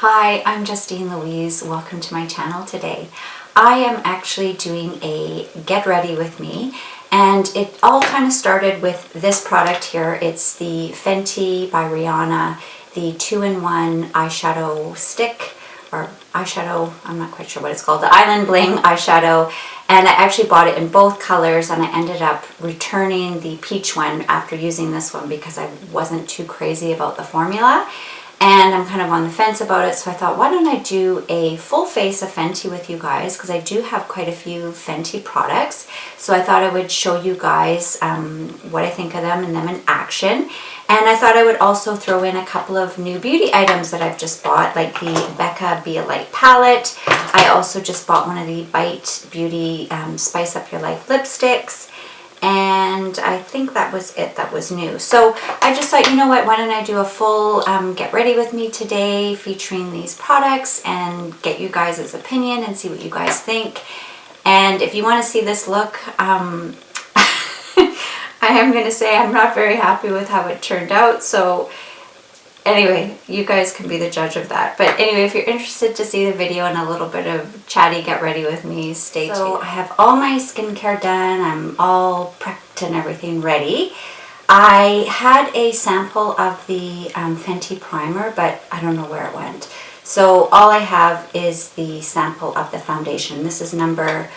Hi, I'm Justine Louise. Welcome to my channel today. I am actually doing a get ready with me, and it all kind of started with this product here. It's the Fenty by Rihanna, the 2-in-1 eyeshadow stick, or eyeshadow, I'm not quite sure what it's called, the Island Bling eyeshadow, and I actually bought it in both colors, and I ended up returning the peach one after using this one because I wasn't too crazy about the formula. And I'm kind of on the fence about it, so I thought, why don't I do a full face of Fenty with you guys, because I do have quite a few Fenty products. So I thought I would show you guys what I think of them and them in action. And I thought I would also throw in a couple of new beauty items that I've just bought, like the Becca Be a Light palette. I also just bought one of the Bite Beauty Spice Up Your Life lipsticks. And I think that was it that was new. So I just thought, you know what, why don't I do a full get ready with me today featuring these products and get you guys' opinion and see what you guys think. And if you want to see this look, I am going to say I'm not very happy with how it turned out. So anyway, you guys can be the judge of that. But anyway, if you're interested to see the video and a little bit of chatty get ready with me, stay tuned. So I have all my skincare done. I'm all prepped and everything ready. I had a sample of the Fenty primer, but I don't know where it went. So all I have is the sample of the foundation. This is number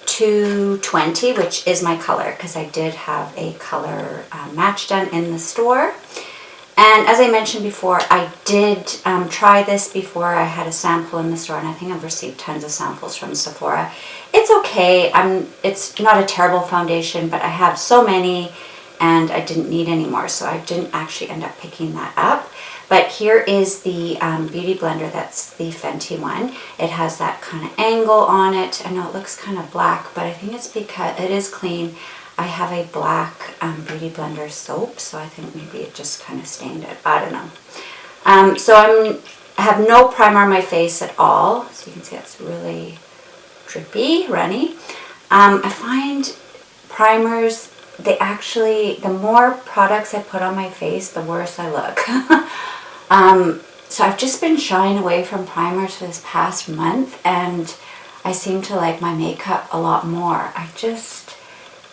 220, which is my color, because I did have a color match done in the store. And as I mentioned before, I did try this before. I had a sample in the store, and I think I've received tons of samples from Sephora. It's okay. It's not a terrible foundation, but I have so many, and I didn't need any more, so I didn't actually end up picking that up. But here is the Beauty Blender. That's the Fenty one. It has that kind of angle on it. I know it looks kind of black, but I think it's because it is clean. I have a black Beauty Blender soap, so I think maybe it just kind of stained it. I don't know. So I have no primer on my face at all. So you can see it's really drippy, runny. I find primers, the more products I put on my face, the worse I look. So I've just been shying away from primers for this past month, and I seem to like my makeup a lot more. I just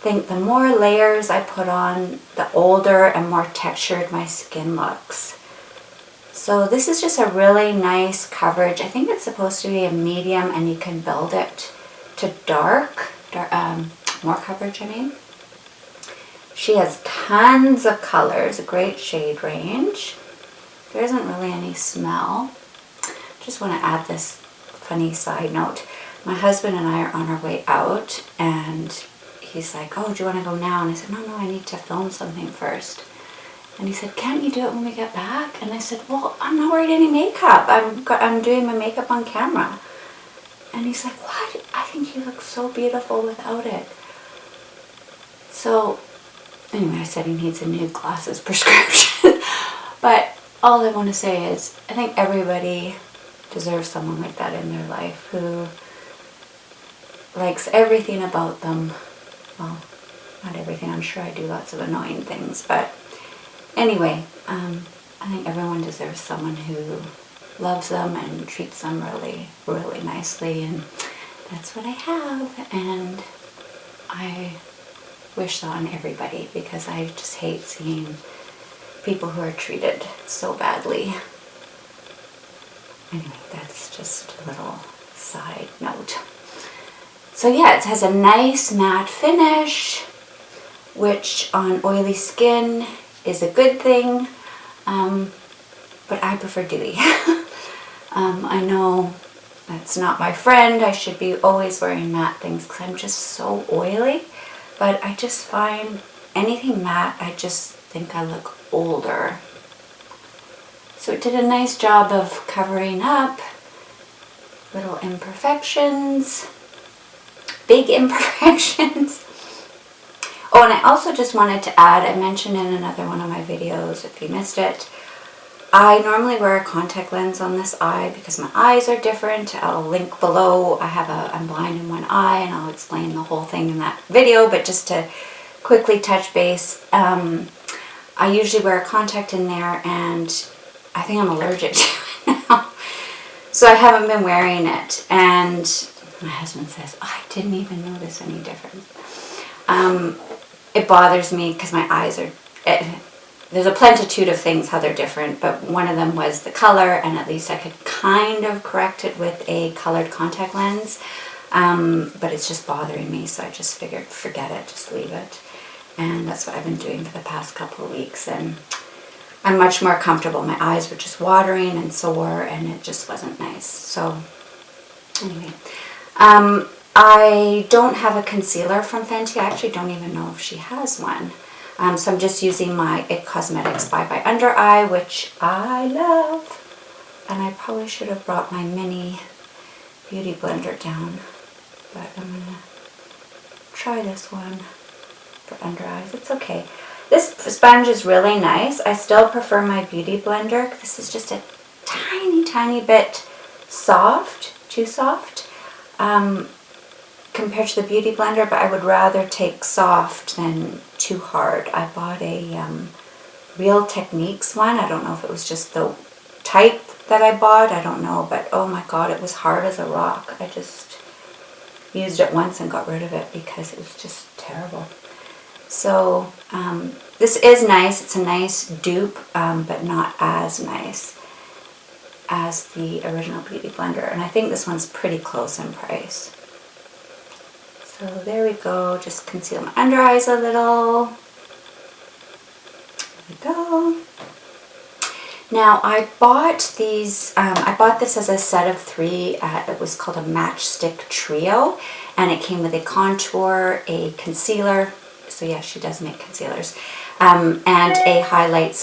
think the more layers I put on, the older and more textured my skin looks. So this is just a really nice coverage. I think it's supposed to be a medium, and you can build it to dark more coverage, I mean. She has tons of colors, a great shade range. There isn't really any smell. Just want to add this funny side note. My husband and I are on our way out, and he's like, oh, do you want to go now? And I said, no, I need to film something first. And he said, can't you do it when we get back? And I said, well, I'm not wearing any makeup. I'm doing my makeup on camera. And he's like, what? I think you look so beautiful without it. So anyway, I said he needs a new glasses prescription. But all I want to say is, I think everybody deserves someone like that in their life who likes everything about them. Well, not everything. I'm sure I do lots of annoying things. But anyway, I think everyone deserves someone who loves them and treats them really, really nicely. And that's what I have. And I wish that on everybody, because I just hate seeing people who are treated so badly. Anyway, that's just a little side note. So yeah, it has a nice matte finish, which on oily skin is a good thing, but I prefer dewy. I know that's not my friend. I should be always wearing matte things because I'm just so oily, but I just find anything matte, I just think I look older. So it did a nice job of covering up little imperfections, big imperfections. Oh, and I also just wanted to add, I mentioned in another one of my videos, if you missed it, I normally wear a contact lens on this eye because my eyes are different. I'll link below. I'm blind in one eye, and I'll explain the whole thing in that video, but just to quickly touch base, I usually wear a contact in there, and I think I'm allergic to it now. So I haven't been wearing it, and my husband says, oh, I didn't even notice any difference. It bothers me because my eyes are, there's a plentitude of things how they're different, but one of them was the color, and at least I could kind of correct it with a colored contact lens. But it's just bothering me, so I just figured, forget it, just leave it. And that's what I've been doing for the past couple of weeks, and I'm much more comfortable. My eyes were just watering and sore, and it just wasn't nice. So anyway, I don't have a concealer from Fenty. I actually don't even know if she has one. So I'm just using my IT Cosmetics Bye Under Eye, which I love. And I probably should have brought my mini beauty blender down, but I'm going to try this one for under eyes. It's okay. This sponge is really nice. I still prefer my beauty blender. This is just a tiny, tiny bit soft, too soft, compared to the beauty blender, but I would rather take soft than too hard. I bought a Real Techniques one. I don't know if it was just the type that I bought, I don't know, but oh my god, it was hard as a rock. I just used it once and got rid of it because it was just terrible. So this is nice. It's a nice dupe, but not as nice as the original Beauty Blender. And I think this one's pretty close in price. So there we go. Just conceal my under eyes a little. There we go. Now I bought these, I bought this as a set of 3, it was called a Matchstick Trio, and it came with a contour, a concealer, so yeah, she does make concealers, and a highlight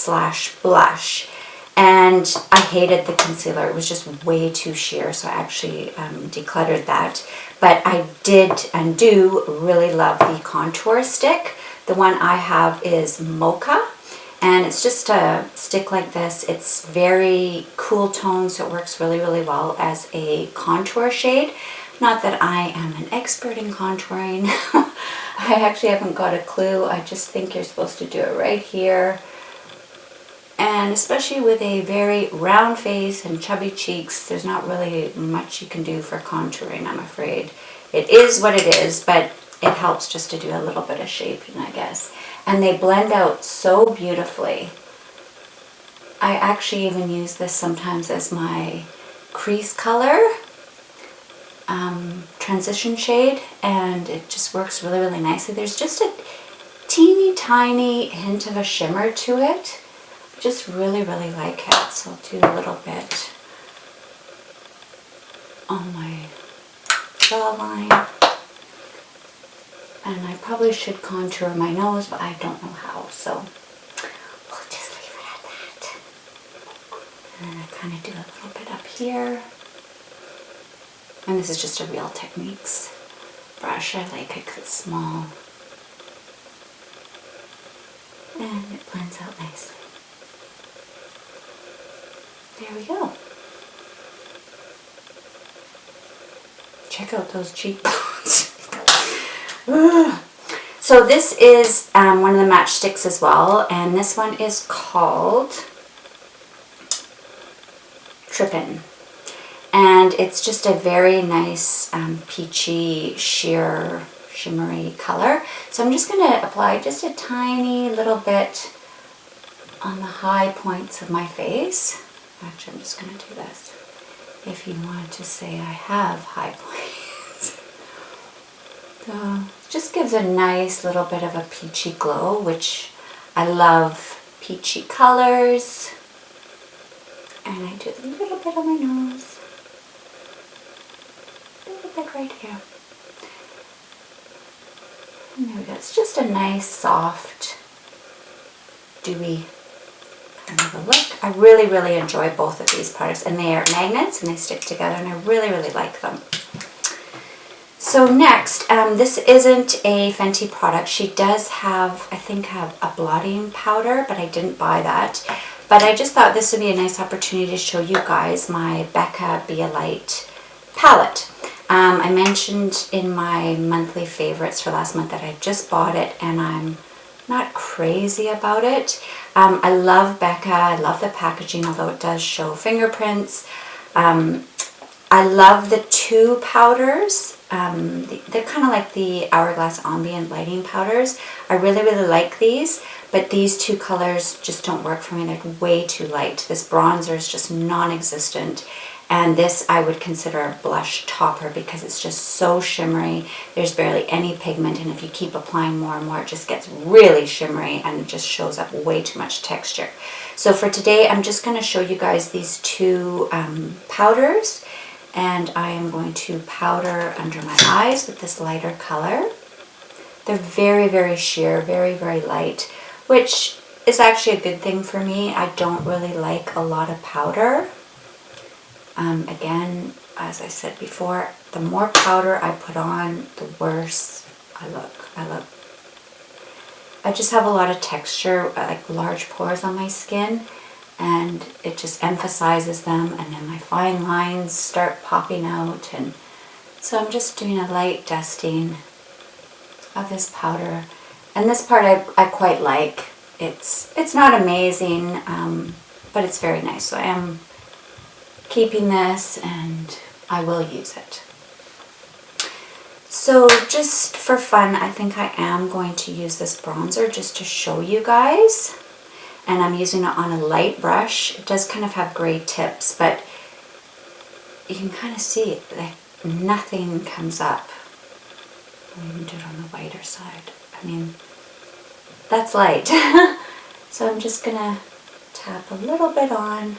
/ blush. And I hated the concealer. It was just way too sheer, so I actually decluttered that. But I did and do really love the contour stick. The one I have is Mocha. And it's just a stick like this. It's very cool tone, so it works really, really well as a contour shade. Not that I am an expert in contouring. I actually haven't got a clue. I just think you're supposed to do it right here. And especially with a very round face and chubby cheeks, there's not really much you can do for contouring, I'm afraid. It is what it is, but it helps just to do a little bit of shaping, I guess. And they blend out so beautifully. I actually even use this sometimes as my crease color, transition shade, and it just works really, really nicely. There's just a teeny tiny hint of a shimmer to it. I just really, really like it. So I'll do a little bit on my jawline. And I probably should contour my nose, but I don't know how, so we'll just leave it at that. And then I kind of do a little bit up here. And this is just a Real Techniques brush. I like it because it's small. And it blends out nicely. There we go. Check out those cheekbones. So this is one of the matchsticks as well, and this one is called Trippin', and it's just a very nice peachy sheer shimmery color. So I'm just going to apply just a tiny little bit on the high points of my face. Actually, I'm just going to do this if you want to say I have high points. So just gives a nice little bit of a peachy glow, which I love peachy colors. And I do a little bit on my nose, a little bit right here. And there we go. It's just a nice, soft, dewy kind of a look. I really, really enjoy both of these products, and they are magnets and they stick together, and I really, really like them. So next, this isn't a Fenty product. She does have, I think, have a blotting powder, but I didn't buy that. But I just thought this would be a nice opportunity to show you guys my Becca Be a Light palette. I mentioned in my monthly favorites for last month that I just bought it, and I'm not crazy about it. I love Becca. I love the packaging, although it does show fingerprints. I love the two powders. They're kind of like the Hourglass Ambient Lighting powders. I really, really like these, but these two colors just don't work for me. They're way too light. This bronzer is just non-existent, and this I would consider a blush topper because it's just so shimmery. There's barely any pigment, and if you keep applying more and more, it just gets really shimmery and it just shows up way too much texture. So for today, I'm just going to show you guys these two powders. And I am going to powder under my eyes with this lighter color. They're very, very sheer, very, very light, which is actually a good thing for me. I don't really like a lot of powder. Again, as I said before, the more powder I put on, the worse I look. I just have a lot of texture, like large pores on my skin, and it just emphasizes them, and then my fine lines start popping out. And so I'm just doing a light dusting of this powder, and this part I quite like. It's not amazing, but it's very nice. So I am keeping this, and I will use it. So just for fun, I think I am going to use this bronzer just to show you guys. And I'm using it on a light brush. It does kind of have gray tips, but you can kind of see like nothing comes up. I'll even do it on the whiter side. I mean, that's light. So I'm just gonna tap a little bit on.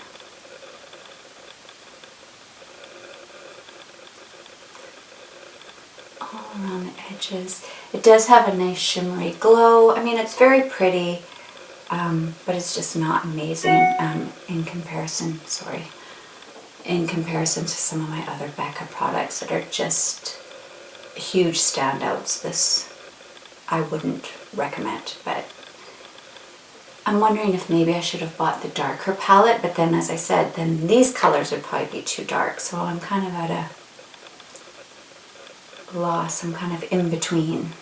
All around the edges. It does have a nice shimmery glow. I mean, it's very pretty. But it's just not amazing in comparison to some of my other Becca products that are just huge standouts. This I wouldn't recommend, but I'm wondering if maybe I should have bought the darker palette, but then as I said, then these colors would probably be too dark, so I'm kind of at a loss. I'm kind of in between.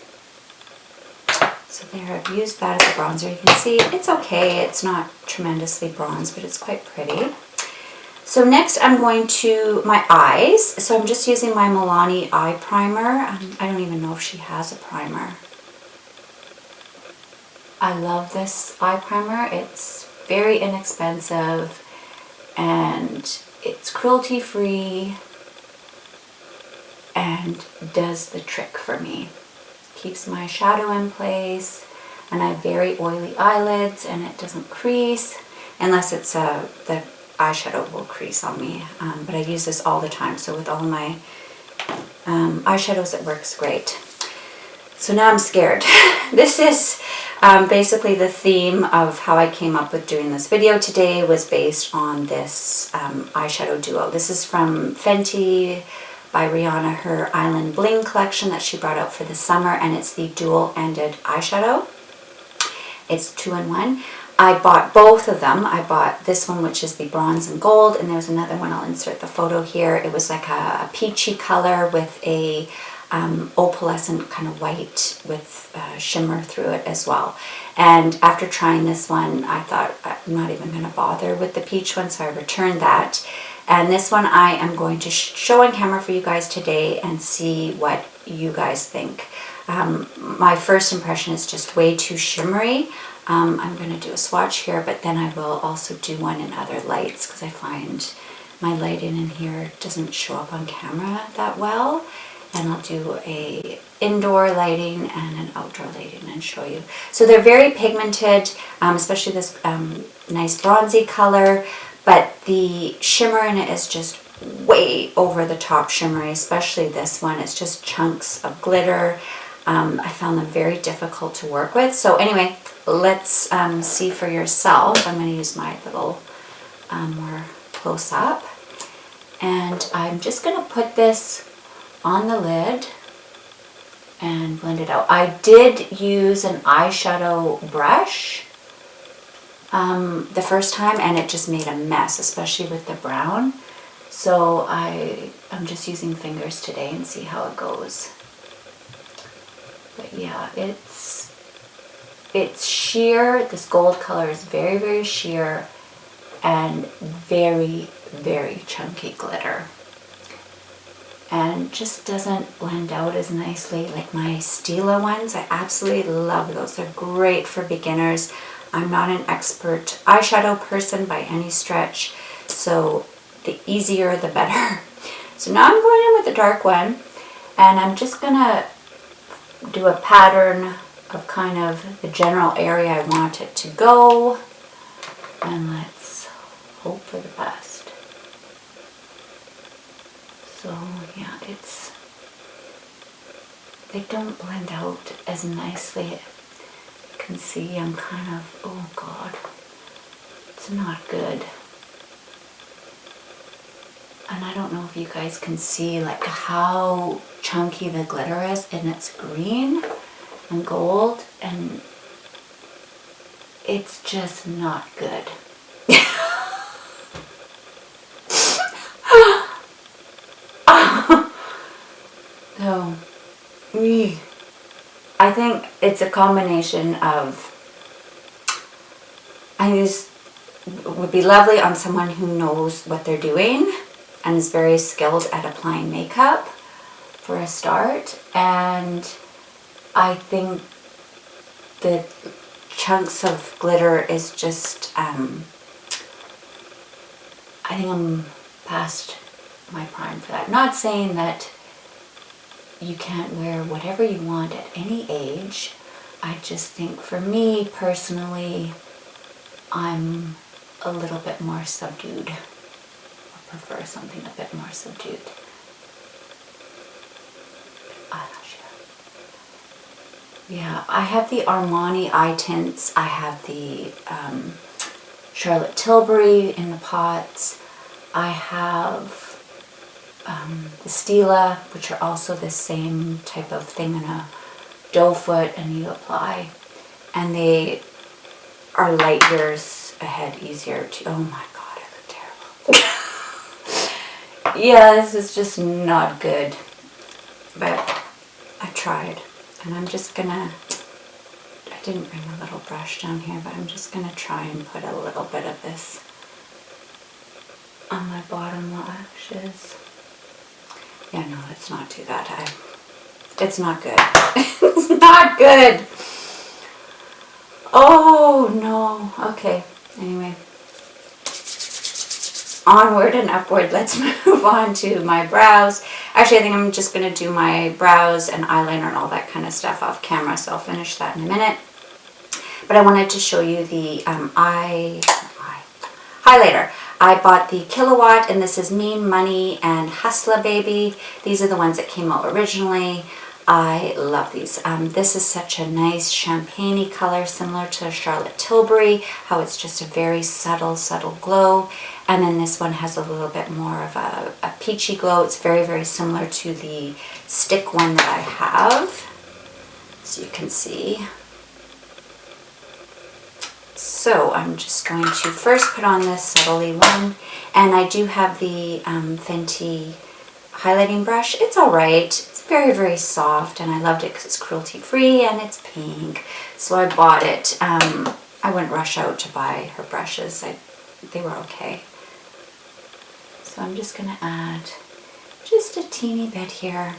So there, I've used that as a bronzer. You can see it's okay. It's not tremendously bronze, but it's quite pretty. So next I'm going to my eyes. So I'm just using my Milani Eye Primer. I don't even know if she has a primer. I love this eye primer. It's very inexpensive and it's cruelty-free and does the trick for me. Keeps my shadow in place, and I have very oily eyelids, and it doesn't crease unless it's the eyeshadow will crease on me, but I use this all the time, so with all my eyeshadows it works great. So now I'm scared. This is basically the theme of how I came up with doing this video today was based on this eyeshadow duo. This is from Fenty by Rihanna, her Island Bling collection that she brought out for the summer, and it's the dual-ended eyeshadow. It's 2-in-1. I bought both of them. I bought this one, which is the bronze and gold, and there's another one. I'll insert the photo here. It was like a peachy color with a opalescent kind of white with shimmer through it as well. And after trying this one, I thought I'm not even going to bother with the peach one, so I returned that. And this one I am going to show on camera for you guys today and see what you guys think. My first impression is just way too shimmery. I'm going to do a swatch here, but then I will also do one in other lights because I find my lighting in here doesn't show up on camera that well. And I'll do a indoor lighting and an outdoor lighting and show you. So they're very pigmented, especially this nice bronzy color, but the shimmer in it is just way over the top shimmery, especially this one. It's just chunks of glitter. I found them very difficult to work with. So anyway, let's see for yourself. I'm going to use my little more close up. And I'm just going to put this on the lid and blend it out. I did use an eyeshadow brush the first time, and it just made a mess, especially with the brown. So I'm just using fingers today and see how it goes. But yeah, it's sheer. This gold color is very, very sheer and very, very chunky glitter. and just doesn't blend out as nicely like my Stila ones. I absolutely love those. They're great for beginners. I'm not an expert eyeshadow person by any stretch, so the easier the better. So now I'm going in with the dark one, and I'm just gonna do a pattern of kind of the general area I want it to go, and let's hope for the best. So yeah, they don't blend out as nicely. You can see I'm kind of, oh God, it's not good. And I don't know if you guys can see like how chunky the glitter is, and it's green and gold, and it's just not good. So, I think it's a combination of, this would be lovely on someone who knows what they're doing and is very skilled at applying makeup for a start. And I think the chunks of glitter is just, I think I'm past my prime for that. Not saying that you can't wear whatever you want at any age. I just think for me personally, I'm a little bit more subdued. I prefer something a bit more subdued. Yeah, I have the Armani eye tints. I have the Charlotte Tilbury in the pots. I have the Stila, which are also the same type of thing in a doe foot, and you apply. And they are light years ahead, easier to, oh my God, I look terrible. Yeah, this is just not good. But I tried. And I'm just gonna, I didn't bring a little brush down here, but I'm just gonna try and put a little bit of this on my bottom lashes. Yeah, no, let's not do that. It's not good. It's not good. Oh no. Okay. Anyway. Onward and upward. Let's move on to my brows. Actually, I think I'm just going to do my brows and eyeliner and all that kind of stuff off camera, so I'll finish that in a minute. But I wanted to show you the highlighter. I bought the Kilowatt, and this is Mean Money and Hustla Baby. These are the ones that came out originally. I love these. This is such a nice champagne-y color, similar to Charlotte Tilbury, how it's just a very subtle glow. And then this one has a little bit more of a peachy glow. It's very, very similar to the stick one that I have, so you can see. So I'm just going to first put on this subtly one, and I do have the Fenty highlighting brush. It's alright. It's very, very soft, and I loved it because it's cruelty-free and it's pink. So I bought it. I wouldn't rush out to buy her brushes. They were okay. So I'm just going to add just a teeny bit here.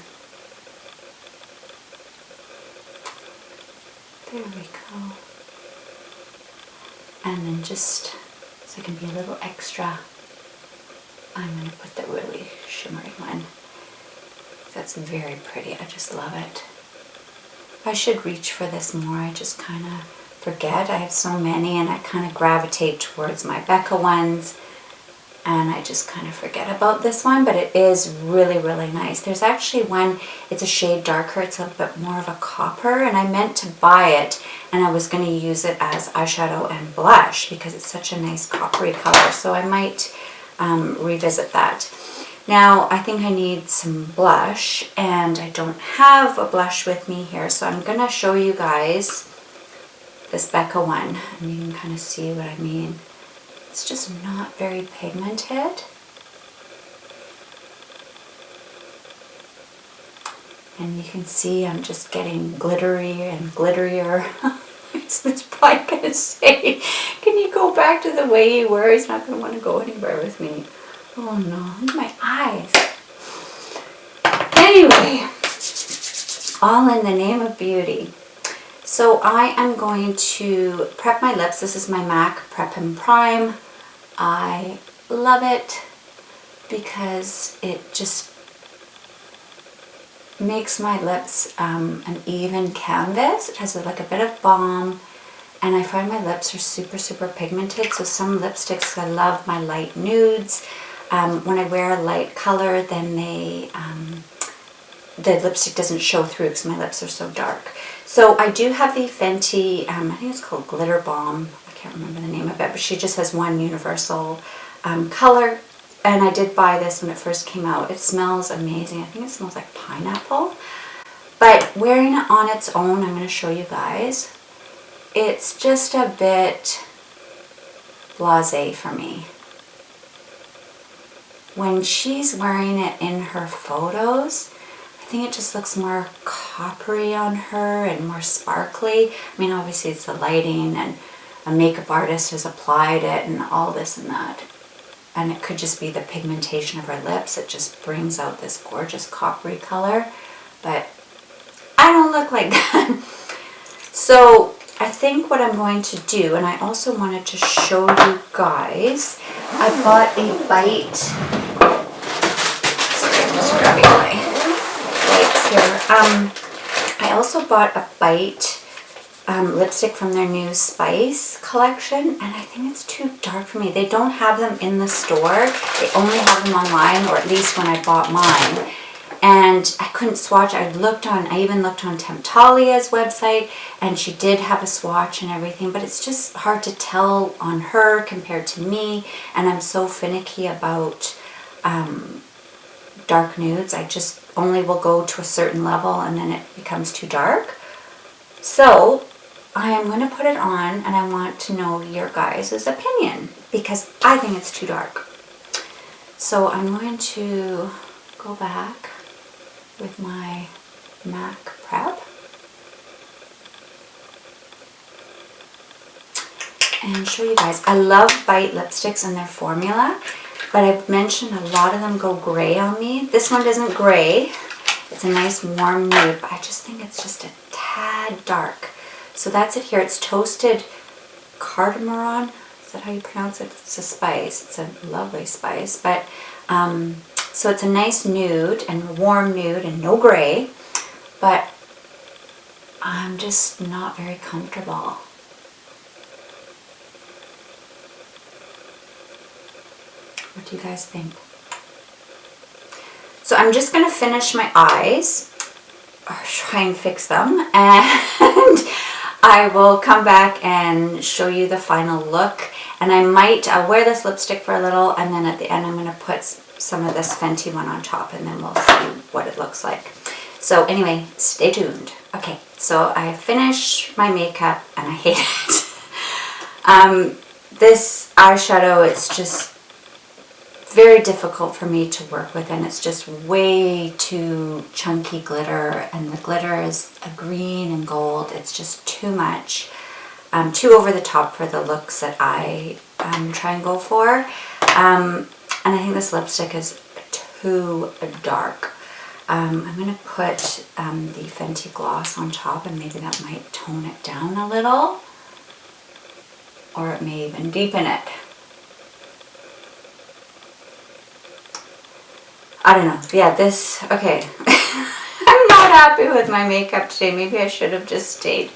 There we go. And then just so I can be a little extra, I'm going to put the really shimmery one. That's very pretty. I just love it. I should reach for this more. I just kind of forget. I have so many, and I kind of gravitate towards my Becca ones, and I just kind of forget about this one, but it is really, really nice. There's actually one, it's a shade darker. It's a bit more of a copper, and I meant to buy it, and I was going to use it as eyeshadow and blush because it's such a nice coppery color, so I might revisit that. Now, I think I need some blush, and I don't have a blush with me here, so I'm going to show you guys this Becca one, and you can kind of see what I mean. It's just not very pigmented. And you can see I'm just getting glittery and glitterier. It's probably going to say, can you go back to the way you were? He's not going to want to go anywhere with me. Oh no, look at my eyes. all in the name of beauty. So I am going to prep my lips. This is my MAC Prep and Prime. I love it because it just makes my lips an even canvas. It has like a bit of balm, and I find my lips are super pigmented. So some lipsticks, I love my light nudes. When I wear a light color, then the lipstick doesn't show through because my lips are so dark. So I do have the Fenty, I think it's called Glitter Balm. I can't remember the name of it, but she just has one universal color. And I did buy this when it first came out. It smells amazing. I think it smells like pineapple. But wearing it on its own, I'm going to show you guys, it's just a bit blasé for me. When she's wearing it in her photos, I think it just looks more coppery on her and more sparkly. I mean, obviously it's the lighting and a makeup artist has applied it and all this and that. And it could just be the pigmentation of her lips. It just brings out this gorgeous coppery color. But I don't look like that. So I think what I'm going to do, and I also wanted to show you guys, I bought a Bite. Sorry, I'm just grabbing my lights here. I also bought a Bite lipstick from their new Spice collection, and I think it's too dark for me. They don't have them in the store. They only have them online, or at least when I bought mine. And I couldn't swatch. I even looked on Temptalia's website, and she did have a swatch and everything, but it's just hard to tell on her compared to me, and I'm so finicky about dark nudes. I just only will go to a certain level and then it becomes too dark. So I am going to put it on, and I want to know your guys' opinion because I think it's too dark. So I'm going to go back with my MAC Prep and show you guys. I love Bite lipsticks and their formula, but I've mentioned a lot of them go gray on me. This one doesn't gray. It's a nice warm nude, but I just think it's just a tad dark. So that's it here. It's toasted cardamom. Is that how you pronounce it? It's a spice. It's a lovely spice. But so it's a nice nude and warm nude and no gray. But I'm just not very comfortable. What do you guys think? So I'm just going to finish my eyes, or try and fix them, and I will come back and show you the final look. And I'll wear this lipstick for a little, and then at the end I'm going to put some of this Fenty one on top, and then we'll see what it looks like. So anyway, stay tuned. Okay, so I finished my makeup, and I hate it. This eyeshadow, it's just very difficult for me to work with, and it's just way too chunky glitter, and the glitter is a green and gold. It's just too much, too over the top for the looks that I try and go for, and I think this lipstick is too dark. I'm going to put the Fenty gloss on top, and maybe that might tone it down a little, or it may even deepen it. I don't know. Yeah, okay. I'm not happy with my makeup today. Maybe I should have just stayed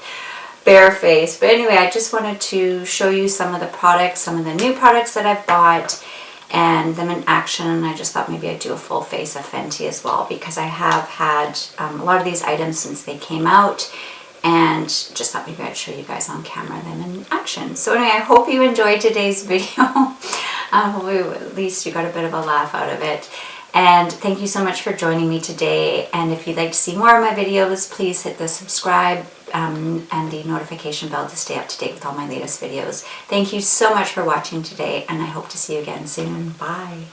barefaced. But anyway, I just wanted to show you some of the products, some of the new products that I've bought, and them in action. And I just thought maybe I'd do a full face of Fenty as well, because I have had a lot of these items since they came out, and just thought maybe I'd show you guys on camera them in action. So anyway, I hope you enjoyed today's video. Hopefully at least you got a bit of a laugh out of it. And thank you so much for joining me today. And if you'd like to see more of my videos, please hit the subscribe and the notification bell to stay up to date with all my latest videos. Thank you so much for watching today, and I hope to see you again soon. Bye.